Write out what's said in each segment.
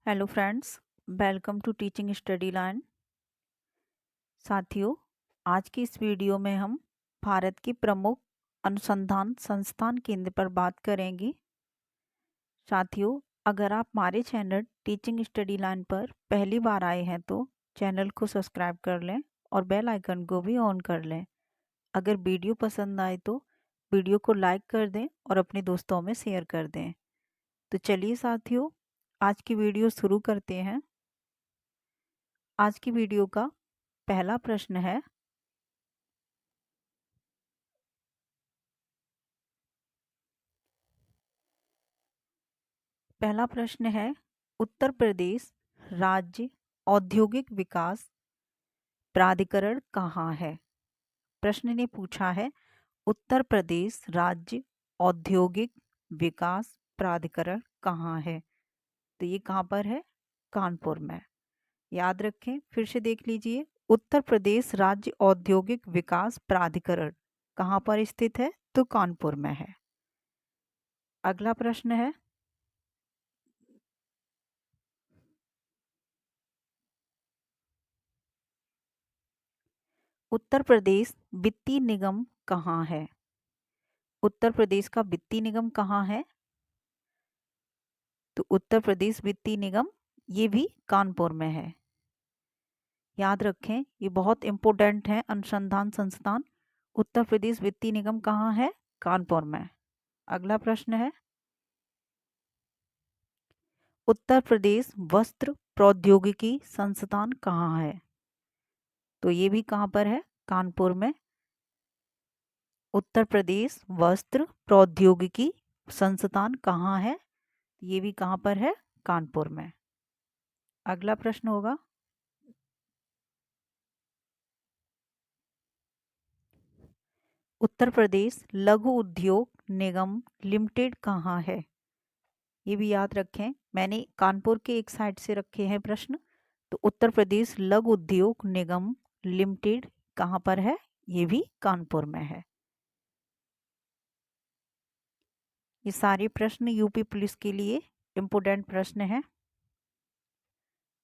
Hello friends, welcome to teaching study line. साथियों, आज की इस वीडियो में हम भारत की प्रमुख अनुसंधान संस्थान केंद्र पर बात करेंगे। साथियों, अगर आप हमारे चैनल टीचिंग स्टडी लाइन पर पहली बार आए हैं तो चैनल को सब्सक्राइब कर लें और बेल आइकन को भी ऑन कर लें। अगर वीडियो पसंद आए तो वीडियो को लाइक कर दें और अपने दोस्तों में शेयर कर दें। तो चलिए साथियों, आज की वीडियो शुरू करते हैं। आज की वीडियो का पहला प्रश्न है, उत्तर प्रदेश राज्य औद्योगिक विकास प्राधिकरण कहाँ है। प्रश्न ने पूछा है उत्तर प्रदेश राज्य औद्योगिक विकास प्राधिकरण कहाँ है। तो ये कहाँ पर है? कानपुर में। याद रखें, फिर से देख लीजिए, उत्तर प्रदेश राज्य औद्योगिक विकास प्राधिकरण कहाँ पर स्थित है? तो कानपुर में है। अगला प्रश्न है, उत्तर प्रदेश वित्तीय निगम कहाँ है। उत्तर प्रदेश का वित्तीय निगम कहाँ है? तो उत्तर प्रदेश वित्तीय निगम ये भी कानपुर में है। याद रखें, ये बहुत इंपॉर्टेंट है अनुसंधान संस्थान। उत्तर प्रदेश वित्तीय निगम कहाँ है? कानपुर में। अगला प्रश्न है, उत्तर प्रदेश वस्त्र प्रौद्योगिकी संस्थान कहाँ है। तो ये भी कहाँ पर है? कानपुर में। उत्तर प्रदेश वस्त्र प्रौद्योगिकी संस्थान कहाँ है? ये भी कहाँ पर है? कानपुर में। अगला प्रश्न होगा, उत्तर प्रदेश लघु उद्योग निगम लिमिटेड कहाँ है। ये भी याद रखें, मैंने कानपुर के एक साइड से रखे हैं प्रश्न। तो उत्तर प्रदेश लघु उद्योग निगम लिमिटेड कहाँ पर है? ये भी कानपुर में है। ये सारे प्रश्न यूपी पुलिस के लिए इम्पोर्टेंट प्रश्न है।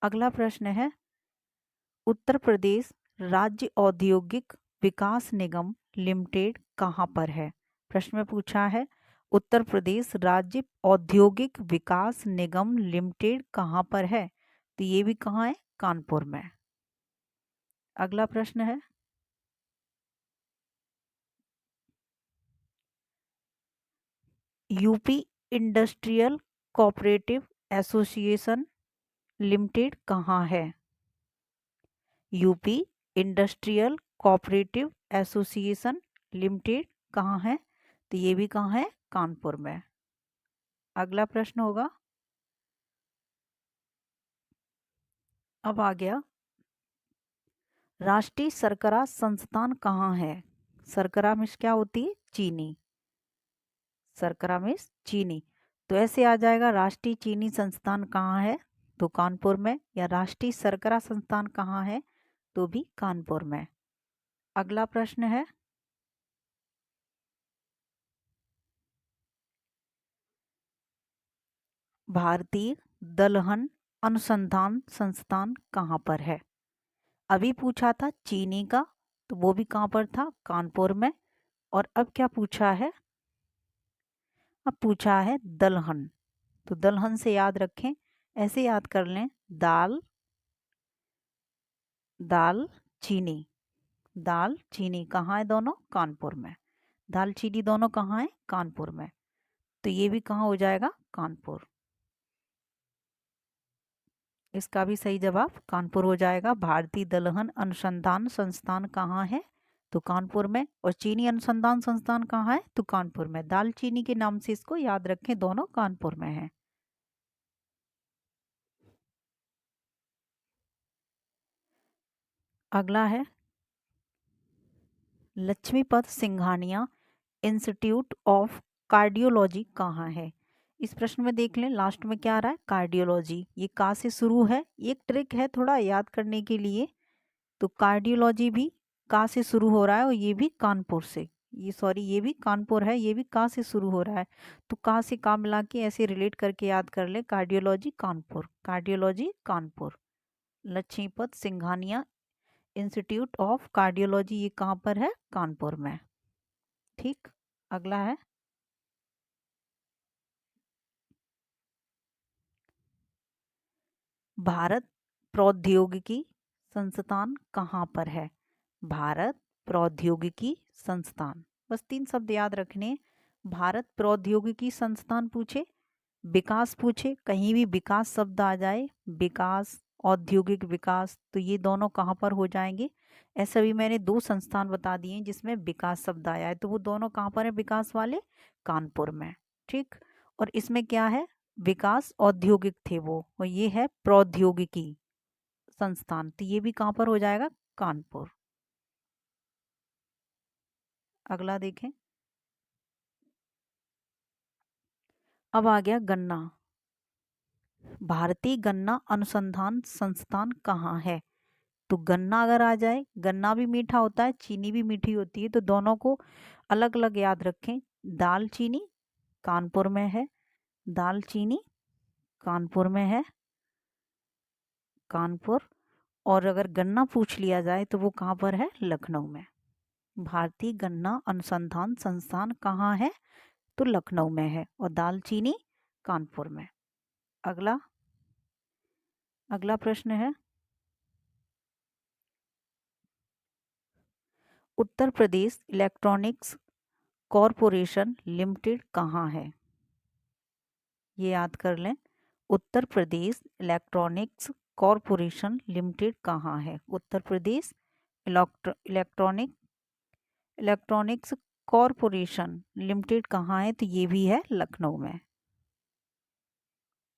अगला प्रश्न है, उत्तर प्रदेश राज्य औद्योगिक विकास निगम लिमिटेड कहाँ पर है। प्रश्न में पूछा है उत्तर प्रदेश राज्य औद्योगिक विकास निगम लिमिटेड कहाँ पर है। तो ये भी कहाँ है? कानपुर में। अगला प्रश्न है, UP industrial cooperative association limited कहाँ है। UP industrial cooperative association limited कहाँ है। तो ये भी कहाँ है? कानपुर में। अगला प्रश्न होगा, अब आ गया, राष्ट्रीय शर्करा संस्थान कहाँ है। शर्करा मिर्च क्या होती है? चीनी। शर्करा मिर्च चीनी। तो ऐसे आ जाएगा, राष्ट्रीय चीनी संस्थान कहाँ है। तो कानपुर में। या राष्ट्रीय शर्करा संस्थान कहाँ है। तो भी कानपुर में। अगला प्रश्न है, भारतीय दलहन अनुसंधान संस्थान कहाँ पर है। अभी पूछा था चीनी का, तो वो भी कहाँ पर था? कानपुर में। और अब क्या पूछा है? अब पूछा है दलहन। तो दलहन से याद रखें, ऐसे याद कर लें, दाल दाल चीनी। दाल चीनी कहाँ है? दोनों कानपुर में। दाल चीनी दोनों कहाँ है? कानपुर में। तो ये भी कहाँ हो जाएगा? कानपुर। इसका भी सही जवाब कानपुर हो जाएगा। भारतीय दलहन अनुसंधान संस्थान कहाँ है? तो कानपुर में। और चीनी अनुसंधान संस्थान कहाँ है? तो कानपुर में। दाल चीनी के नाम से इसको याद रखें, दोनों कानपुर में है। अगला है, Lakshmipat Singhania institute of cardiology कहाँ है। इस प्रश्न में देख लें, लास्ट में क्या आ रहा है? कार्डियोलॉजी। ये का से शुरू है, ये एक ट्रिक है थोड़ा याद करने के लिए। तो कार्डियोलॉजी भी का से शुरू हो रहा है और ये भी कानपुर से। ये सॉरी ये भी कानपुर है, ये भी का से शुरू हो रहा है, तो का से का मिला के ऐसे रिलेट करके याद कर ले। Cardiology Kanpur, cardiology Kanpur. Lakshmipat Singhania institute of cardiology, ये कहाँ पर है? कानपुर में। ठीक, अगला है भारत प्रौद्योगिकी संस्थान कहाँ पर है? भारत प्रौद्योगिकी संस्थान, बस 3 शब्द याद रखने। भारत प्रौद्योगिकी संस्थान पूछे, विकास पूछे, कहीं भी विकास शब्द आ जाए, विकास, औद्योगिक विकास, तो ये दोनों कहाँ पर हो जाएंगे? ऐसा भी मैंने 2 संस्थान बता दिए हैं जिसमें विकास शब्द आया है, तो वो दोनों कहाँ पर है विकास वाले? कानपुर में। ठीक, और इसमें क्या है? विकास औद्योगिक थे वो, और ये है प्रौद्योगिकी संस्थान, तो ये भी कहाँ पर हो जाएगा? कानपुर। अगला देखें, अब आ गया गन्ना। भारतीय गन्ना अनुसंधान संस्थान कहाँ है? तो गन्ना अगर आ जाए, गन्ना भी मीठा होता है, चीनी भी मीठी होती है, तो दोनों को अलग अलग याद रखें। दालचीनी कानपुर में है, दालचीनी कानपुर में है, कानपुर। और अगर गन्ना पूछ लिया जाए तो वो कहाँ पर है? लखनऊ में। भारतीय गन्ना अनुसंधान संस्थान कहाँ है? तो लखनऊ में है, और दालचीनी कानपुर में। अगला, अगला प्रश्न है, Uttar Pradesh electronics corporation limited कहाँ है? ये याद कर लें, Uttar Pradesh electronics corporation limited कहाँ है? Uttar Pradesh electronic electronics corporation limited कहाँ है? तो ये भी है लखनऊ में।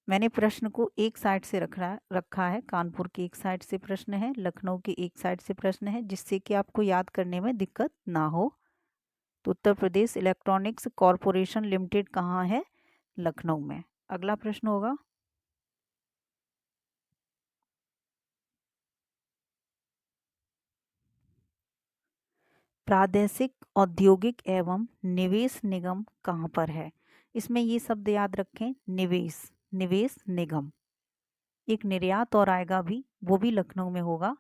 मैंने प्रश्न को एक साइड से रखा है, कानपुर की एक साइड से प्रश्न है, लखनऊ की एक साइड से प्रश्न है, जिससे कि आपको याद करने में दिक्कत ना हो। तो Uttar Pradesh electronics corporation limited कहाँ है? लखनऊ में। अगला प्रश्न होगा, प्रादेशिक औद्योगिक एवं निवेश निगम कहाँ पर है? इसमें ये शब्द याद रखें, निवेश, निवेश निगम। एक निर्यात और आएगा भी, वो भी लखनऊ में होगा,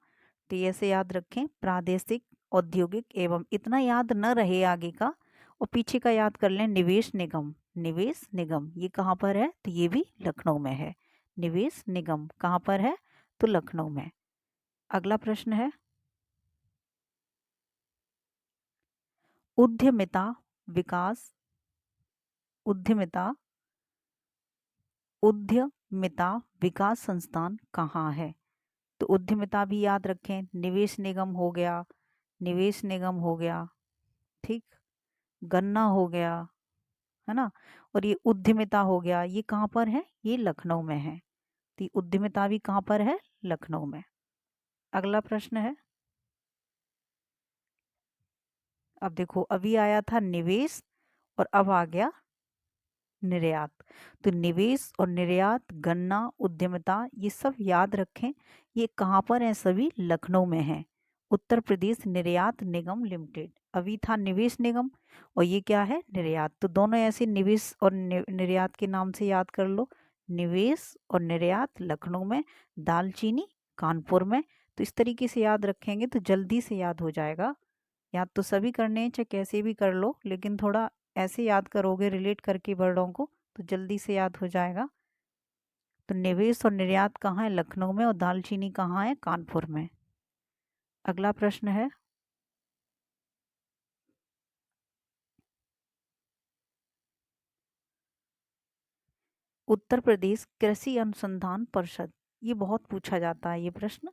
तो ये ऐसे याद रखें, प्रादेशिक औद्योगिक एवं, इतना याद न रहे आगे का, और पीछे का याद कर लें, निवेश निगम, निवेश निगम ये कहाँ पर है? तो ये भी लखनऊ में है। निवेश निगम कहाँ पर है? तो लखनऊ में। अगला प्रश्न है, उद्यमिता विकास, उद्यमिता उद्यमिता विकास संस्थान कहाँ है? तो उद्यमिता भी याद रखें, निवेश निगम हो गया, निवेश निगम हो गया, ठीक, गन्ना हो गया, है ना, और ये उद्यमिता हो गया, ये कहाँ पर है? ये लखनऊ में है। तो उद्यमिता भी कहाँ पर है? लखनऊ में। अगला प्रश्न है, अब देखो अभी आया था निवेश, और अब आ गया निर्यात। तो निवेश और निर्यात, गन्ना, उद्यमिता, ये सब याद रखें, ये कहाँ पर है? सभी लखनऊ में है। उत्तर प्रदेश निर्यात निगम लिमिटेड, अभी था निवेश निगम, और ये क्या है? निर्यात, तो दोनों ऐसे निवेश और निर्यात के नाम से याद कर लो। निवेश और निर्यात लखनऊ में, दालचीनी कानपुर में। तो इस तरीके से याद रखेंगे तो जल्दी से याद हो जाएगा। याद तो सभी करने हैं, चाहे कैसे भी कर लो, लेकिन थोड़ा ऐसे याद करोगे रिलेट करके वर्डों को, तो जल्दी से याद हो जाएगा। तो निवेश और निर्यात कहाँ है? लखनऊ में, और दालचीनी कहाँ है? कानपुर में। अगला प्रश्न है, उत्तर प्रदेश कृषि अनुसंधान परिषद, ये बहुत पूछा जाता है ये प्रश्न,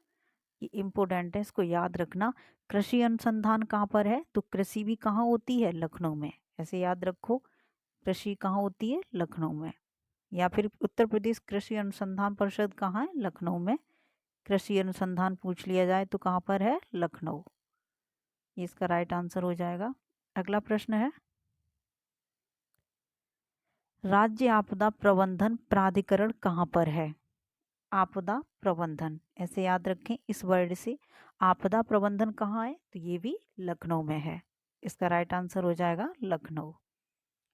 ये इम्पोर्टेंट है, इसको याद रखना। कृषि अनुसंधान कहाँ पर है? तो कृषि भी कहाँ होती है? लखनऊ में। ऐसे याद रखो, कृषि कहाँ होती है? लखनऊ में। या फिर उत्तर प्रदेश कृषि अनुसंधान परिषद कहाँ है? लखनऊ में। कृषि अनुसंधान पूछ लिया जाए तो कहाँ पर है? लखनऊ। ये इसका राइट आंसर हो जाएगा। अगला प्रश्न है, राज्य आपदा प्रबंधन प्राधिकरण कहाँ पर है? आपदा प्रबंधन, ऐसे याद रखें इस वर्ड से, आपदा प्रबंधन कहाँ है? तो ये भी लखनऊ में है। इसका राइट आंसर हो जाएगा लखनऊ।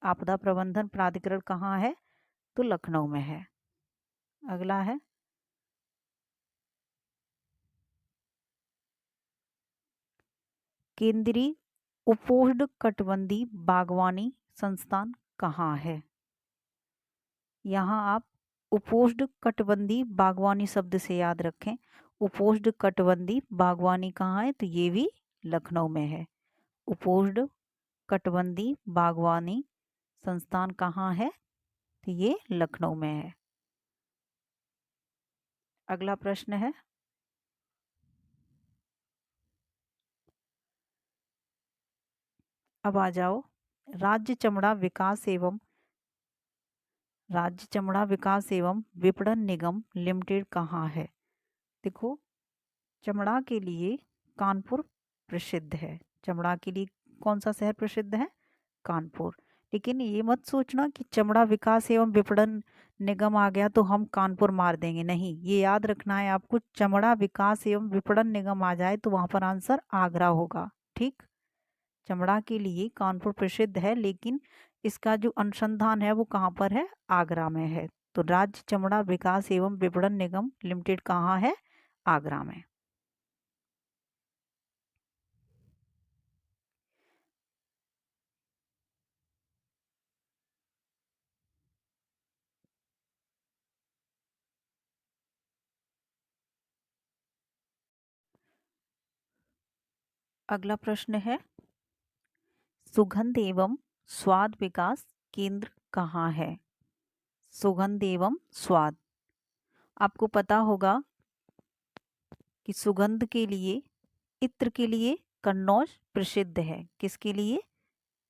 आपदा प्रबंधन प्राधिकरण कहाँ है? तो लखनऊ में है। अगला है केंद्रीय उपोष्णकटिबंधीय बागवानी संस्थान कहाँ है? यहाँ आप उपोष्णकटिबंधीय बागवानी शब्द से याद रखें। उपोष्णकटिबंधीय बागवानी कहाँ है? तो ये भी लखनऊ में है। उपोष्णकटिबंधीय बागवानी संस्थान कहाँ है? तो ये लखनऊ में है। अगला प्रश्न है अब आ जाओ राज्य चमड़ा विकास एवं विपणन निगम लिमिटेड कहाँ है? देखो, चमड़ा के लिए कानपुर प्रसिद्ध है। चमड़ा के लिए कौन सा शहर प्रसिद्ध है? कानपुर। लेकिन ये मत सोचना कि चमड़ा विकास एवं विपणन निगम आ गया तो हम कानपुर मार देंगे, नहीं। ये याद रखना है आपको, चमड़ा विकास एवं विपणन निगम आ जाए तो वहां पर आंसर आगरा होगा। ठीक, चमड़ा के लिए कानपुर प्रसिद्ध है, लेकिन इसका जो अनुसंधान है वो कहाँ पर है? आगरा में है। तो राज्य चमड़ा विकास एवं विपणन निगम लिमिटेड कहाँ है? आगरा में। अगला प्रश्न है सुगंध एवं स्वाद विकास केंद्र कहाँ है? सुगंध एवं स्वाद, आपको पता होगा कि सुगंध के लिए, इत्र के लिए कन्नौज प्रसिद्ध है। किसके लिए?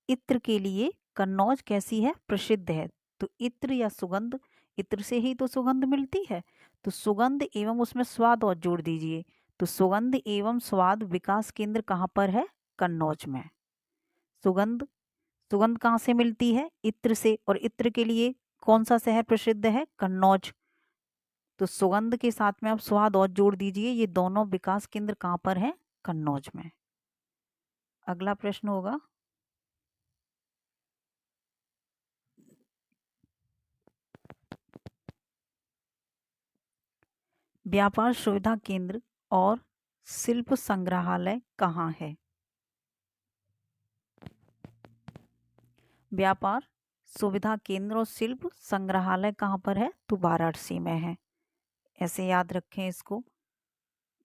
इत्र के लिए कन्नौज कैसी है? प्रसिद्ध है। तो इत्र या सुगंध, इत्र से ही तो सुगंध मिलती है। तो सुगंध एवं उसमें स्वाद और जोड़ दीजिए। तो सुगंध एवं स्वाद विकास केंद्र कहाँ पर है? कन्नौज में। सुगंध, सुगंध कहाँ से मिलती है? इत्र से। और इत्र के लिए कौन सा शहर प्रसिद्ध है? कन्नौज। तो सुगंध के साथ में आप स्वाद और जोड़ दीजिए। ये दोनों विकास केंद्र कहाँ पर है? कन्नौज में। अगला प्रश्न होगा व्यापार सुविधा केंद्र और शिल्प संग्रहालय कहाँ है? व्यापार सुविधा केंद्र और शिल्प संग्रहालय कहाँ पर है? तो वाराणसी में है। ऐसे याद रखें इसको।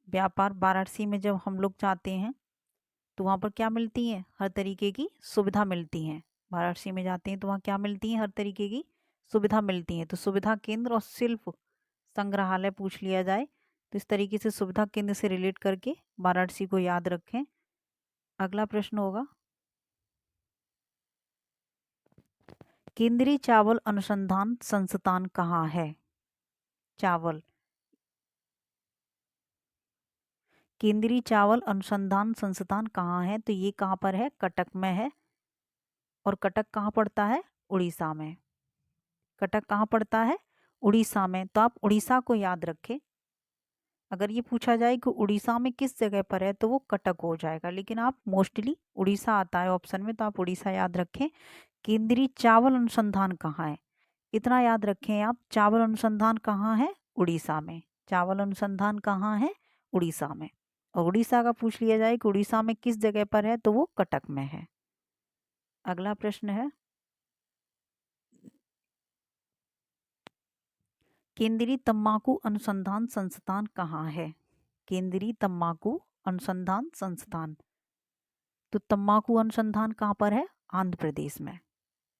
व्यापार वाराणसी में जब हम लोग जाते हैं तो वहाँ पर क्या मिलती है? हर तरीके की सुविधा मिलती है। वाराणसी में जाते हैं तो वहाँ क्या मिलती है? हर तरीके की सुविधा मिलती है। तो सुविधा केंद्र और शिल्प संग्रहालय पूछ लिया जाए तो इस तरीके से सुविधा केंद्र से रिलेट करके वाराणसी को याद रखें। अगला प्रश्न होगा केंद्रीय चावल अनुसंधान संस्थान कहाँ है? चावल, केंद्रीय चावल अनुसंधान संस्थान कहाँ है? तो ये कहाँ पर है? कटक में है। और कटक कहाँ पड़ता है? उड़ीसा में। कटक कहाँ पड़ता है? उड़ीसा में। तो आप उड़ीसा को याद रखें। अगर ये पूछा जाए कि उड़ीसा में किस जगह पर है तो वो कटक हो जाएगा, लेकिन आप मोस्टली उड़ीसा आता है ऑप्शन में तो आप उड़ीसा याद रखें। केंद्रीय चावल अनुसंधान कहाँ है? इतना याद रखें आप, चावल अनुसंधान कहाँ है? उड़ीसा में। चावल अनुसंधान कहाँ है? उड़ीसा में। और उड़ीसा का पूछ लिया जाए कि उड़ीसा में किस जगह पर है तो वो कटक में है। अगला प्रश्न है केंद्रीय तंबाकू अनुसंधान संस्थान कहाँ है? केंद्रीय तंबाकू अनुसंधान संस्थान, तो तंबाकू अनुसंधान कहाँ पर है? आंध्र प्रदेश में।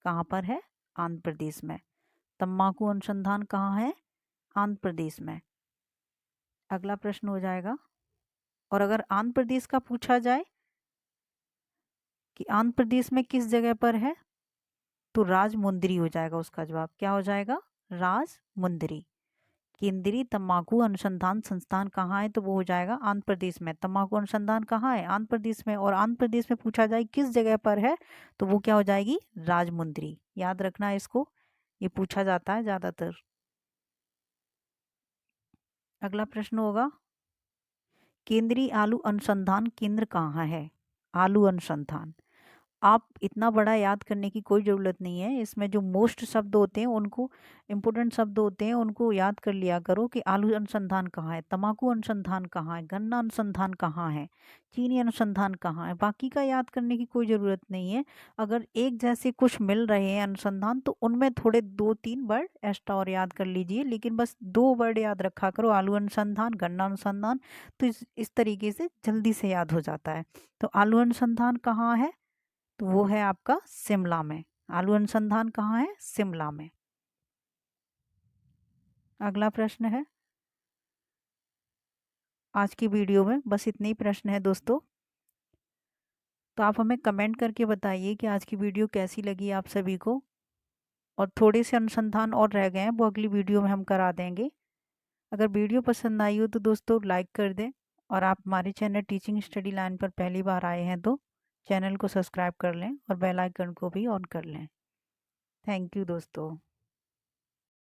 कहाँ पर है? आंध्र प्रदेश में। तंबाकू अनुसंधान कहाँ है? आंध्र प्रदेश में। अगला प्रश्न हो जाएगा, और अगर आंध्र प्रदेश का पूछा जाए कि आंध्र प्रदेश में किस जगह पर है तो राजमुंदरी हो जाएगा उसका जवाब। क्या हो जाएगा? राजमुंदरी। केंद्रीय तंबाकू अनुसंधान संस्थान कहाँ है तो वो हो जाएगा आंध्र प्रदेश में। तंबाकू अनुसंधान कहाँ है? आंध्र प्रदेश में। और आंध्र प्रदेश में पूछा जाए किस जगह पर है तो वो क्या हो जाएगी? राजमुंदरी। याद रखना है इसको, ये पूछा जाता है ज्यादातर। अगला प्रश्न होगा केंद्रीय आलू अनुसंधान केंद्र कहाँ है? आलू अनुसंधान, आप इतना बड़ा याद करने की कोई ज़रूरत नहीं है। इसमें जो मोस्ट शब्द होते हैं उनको, इम्पोर्टेंट शब्द होते हैं उनको याद कर लिया करो कि आलू अनुसंधान कहाँ है, तम्बाकू अनुसंधान कहाँ है, गन्ना अनुसंधान कहाँ है, चीनी अनुसंधान कहाँ है। बाकी का याद करने की कोई ज़रूरत नहीं है। अगर एक जैसे कुछ मिल रहे हैं अनुसंधान तो उनमें थोड़े 2-3 वर्ड एक्स्ट्रा और याद कर लीजिए, लेकिन बस 2 वर्ड याद रखा करो, आलू अनुसंधान, गन्ना अनुसंधान। तो इस तरीके से जल्दी से याद हो जाता है। तो आलू अनुसंधान कहाँ है? तो वो है आपका शिमला में। आलू अनुसंधान कहाँ है? शिमला में। अगला प्रश्न है, आज की वीडियो में बस इतने ही प्रश्न है दोस्तों। तो आप हमें कमेंट करके बताइए कि आज की वीडियो कैसी लगी आप सभी को, और थोड़े से अनुसंधान और रह गए हैं वो अगली वीडियो में हम करा देंगे। अगर वीडियो पसंद आई हो तो दोस्तों लाइक कर दें, और आप हमारे चैनल टीचिंग स्टडी लाइन पर पहली बार आए हैं तो चैनल को सब्सक्राइब कर लें और बेल आइकन को भी ऑन कर लें। थैंक यू दोस्तों।